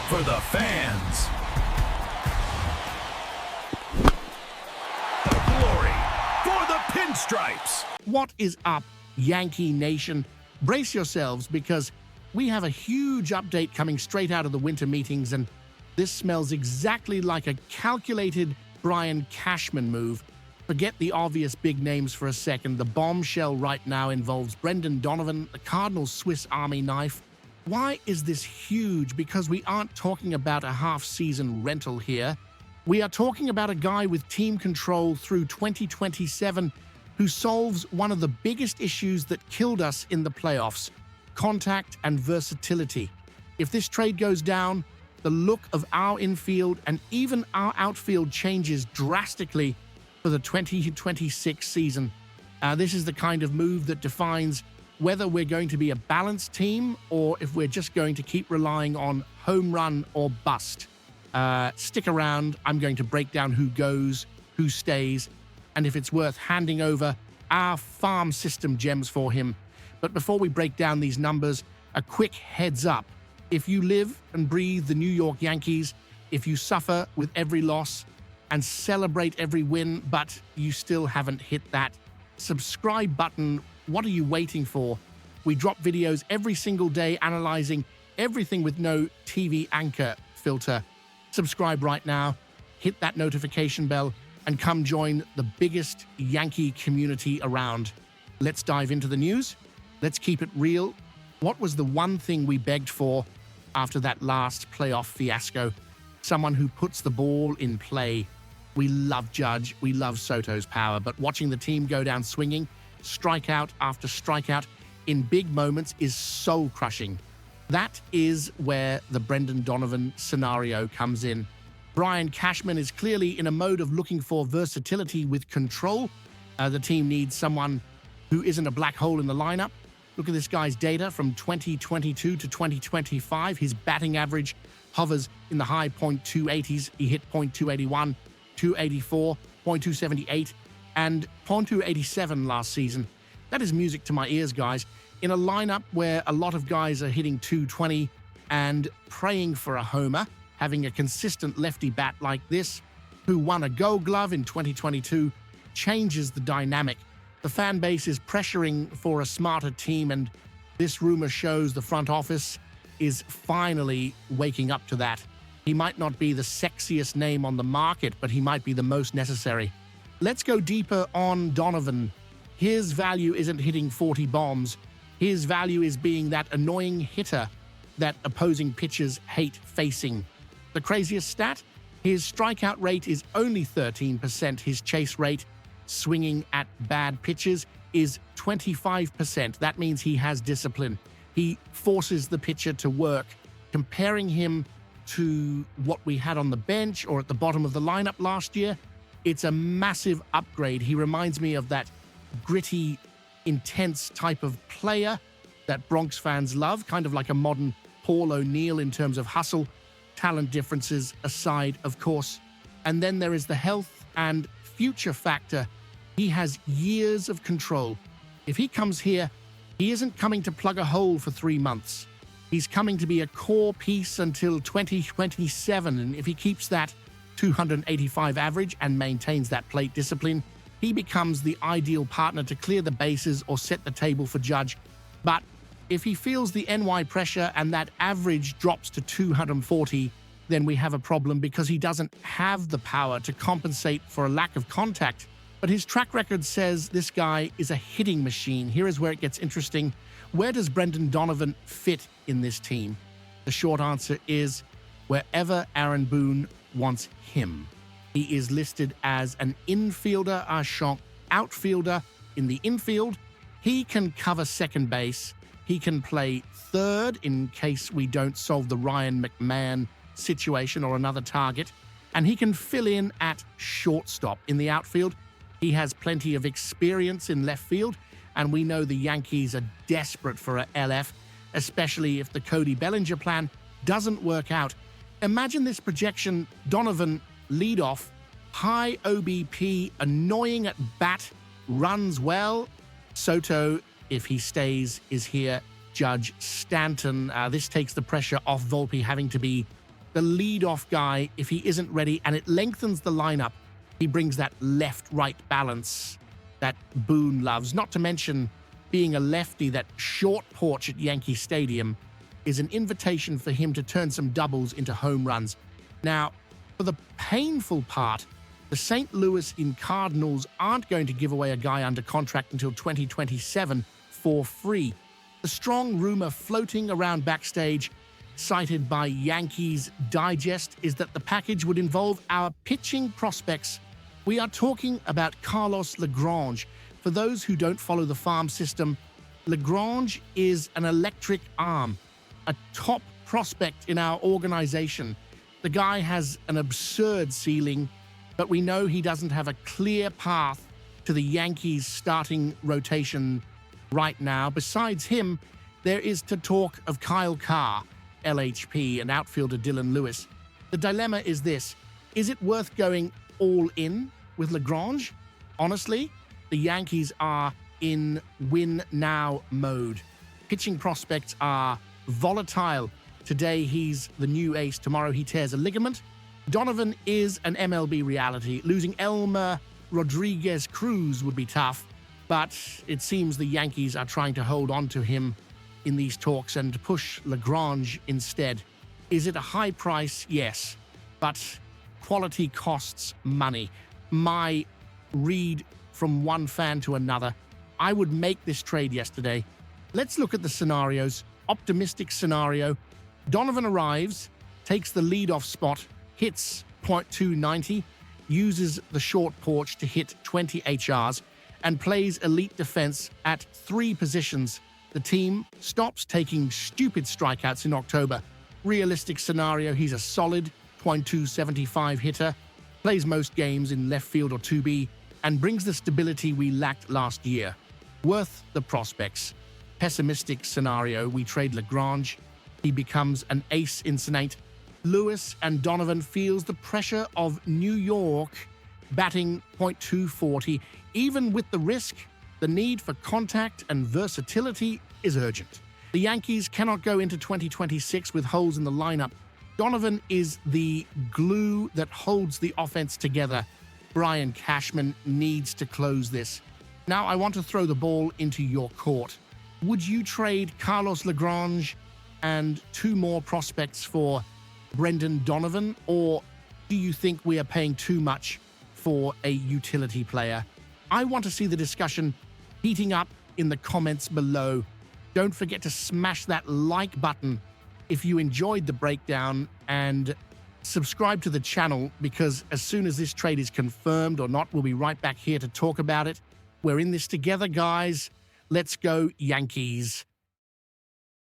for the fans. The glory for the pinstripes. What is up, Yankee Nation? Brace yourselves because we have a huge update coming straight out of the winter meetings, and this smells exactly like a calculated Brian Cashman move. Forget the obvious big names for a second. The bombshell right now involves Brendan Donovan, the Cardinals' Swiss Army knife. Why is this huge? Because we aren't talking about a half-season rental here. We are talking about a guy with team control through 2027 who solves one of the biggest issues that killed us in the playoffs: contact and versatility. If this trade goes down, the look of our infield and even our outfield changes drastically for the 2026 season. This is the kind of move that defines whether we're going to be a balanced team or if we're just going to keep relying on home run or bust. Stick around. I'm going to break down who goes, who stays, and if it's worth handing over our farm system gems for him. But before we break down these numbers, a quick heads up. If you live and breathe the New York Yankees, if you suffer with every loss and celebrate every win, but you still haven't hit that subscribe button, what are you waiting for? We drop videos every single day analyzing everything with no TV anchor filter. Subscribe right now, hit that notification bell, and come join the biggest Yankee community around. Let's dive into the news. Let's keep it real. What was the one thing we begged for after that last playoff fiasco? Someone who puts the ball in play. We love Judge, we love Soto's power, but watching the team go down swinging, strikeout after strikeout in big moments is soul-crushing. That is where the Brendan Donovan scenario comes in. Brian Cashman is clearly in a mode of looking for versatility with control. The team needs someone who isn't a black hole in the lineup. Look at this guy's data from 2022 to 2025. His batting average hovers in the high .280s. He hit .281, .284, .278, and .287 last season. That is music to my ears, guys. In a lineup where a lot of guys are hitting .220 and praying for a homer, having a consistent lefty bat like this, who won a Gold Glove in 2022, changes the dynamic. The fan base is pressuring for a smarter team, and this rumor shows the front office is finally waking up to that. He might not be the sexiest name on the market, but he might be the most necessary. Let's go deeper on Donovan. His value isn't hitting 40 bombs. His value is being that annoying hitter that opposing pitchers hate facing. The craziest stat? His strikeout rate is only 13%. His chase rate, swinging at bad pitches, is 25%. That means he has discipline. He forces the pitcher to work. Comparing him to what we had on the bench or at the bottom of the lineup last year, it's a massive upgrade. He reminds me of that gritty, intense type of player that Bronx fans love, kind of like a modern Paul O'Neill in terms of hustle, talent differences aside, of course. And then there is the health and future factor. He has years of control. If he comes here, he isn't coming to plug a hole for 3 months. He's coming to be a core piece until 2027, and if he keeps that 285 average and maintains that plate discipline, he becomes the ideal partner to clear the bases or set the table for Judge. But if he feels the NY pressure and that average drops to 240, then we have a problem because he doesn't have the power to compensate for a lack of contact. But his track record says this guy is a hitting machine. Here is where it gets interesting. Where does Brendan Donovan fit in this team? The short answer is wherever Aaron Boone wants him. He is listed as an infielder, outfielder in the infield. He can cover second base. He can play third in case we don't solve the Ryan McMahon situation or another target. And he can fill in at shortstop. In the outfield, he has plenty of experience in left field, and we know the Yankees are desperate for a LF, especially if the Cody Bellinger plan doesn't work out. Imagine this projection: Donovan, leadoff, high OBP, annoying at bat, runs well. Soto, if he stays, is here. Judge, Stanton. This takes the pressure off Volpe having to be the leadoff guy if he isn't ready, and it lengthens the lineup. He brings that left-right balance that Boone loves. Not to mention, being a lefty, that short porch at Yankee Stadium is an invitation for him to turn some doubles into home runs. Now, for the painful part, the St. Louis Cardinals aren't going to give away a guy under contract until 2027 for free. The strong rumor floating around backstage, cited by Yankees Digest, is that the package would involve our pitching prospects. We are talking about Carlos Lagrange. For those who don't follow the farm system, Lagrange is an electric arm, a top prospect in our organization. The guy has an absurd ceiling, but we know he doesn't have a clear path to the Yankees starting rotation right now. Besides him, there is to talk of Kyle Carr, LHP, and outfielder Dylan Lewis. The dilemma is this: is it worth going all in with Lagrange? Honestly, the Yankees are in win-now mode. Pitching prospects are volatile. Today, he's the new ace. Tomorrow, he tears a ligament. Donovan is an MLB reality. Losing Elmer Rodriguez Cruz would be tough, but it seems the Yankees are trying to hold on to him in these talks and push Lagrange instead. Is it a high price? Yes, but quality costs money. My read from one fan to another: I would make this trade yesterday. Let's look at the scenarios. Optimistic scenario: Donovan arrives, takes the leadoff spot, hits .290, uses the short porch to hit 20 HRs, and plays elite defense at 3 positions. The team stops taking stupid strikeouts in October. Realistic scenario: he's a solid .275 hitter, plays most games in left field or 2B, and brings the stability we lacked last year. Worth the prospects. Pessimistic scenario: we trade Lagrange. He becomes an ace in St. Louis, and Donovan feels the pressure of New York, batting .240. Even with the risk, the need for contact and versatility is urgent. The Yankees cannot go into 2026 with holes in the lineup. Donovan is the glue that holds the offense together. Brian Cashman needs to close this. Now I want to throw the ball into your court. Would you trade Carlos Lagrange and 2 more prospects for Brendan Donovan, or do you think we are paying too much for a utility player? I want to see the discussion heating up in the comments below. Don't forget to smash that like button if you enjoyed the breakdown, and subscribe to the channel, because as soon as this trade is confirmed or not, we'll be right back here to talk about it. We're in this together, guys. Let's go Yankees.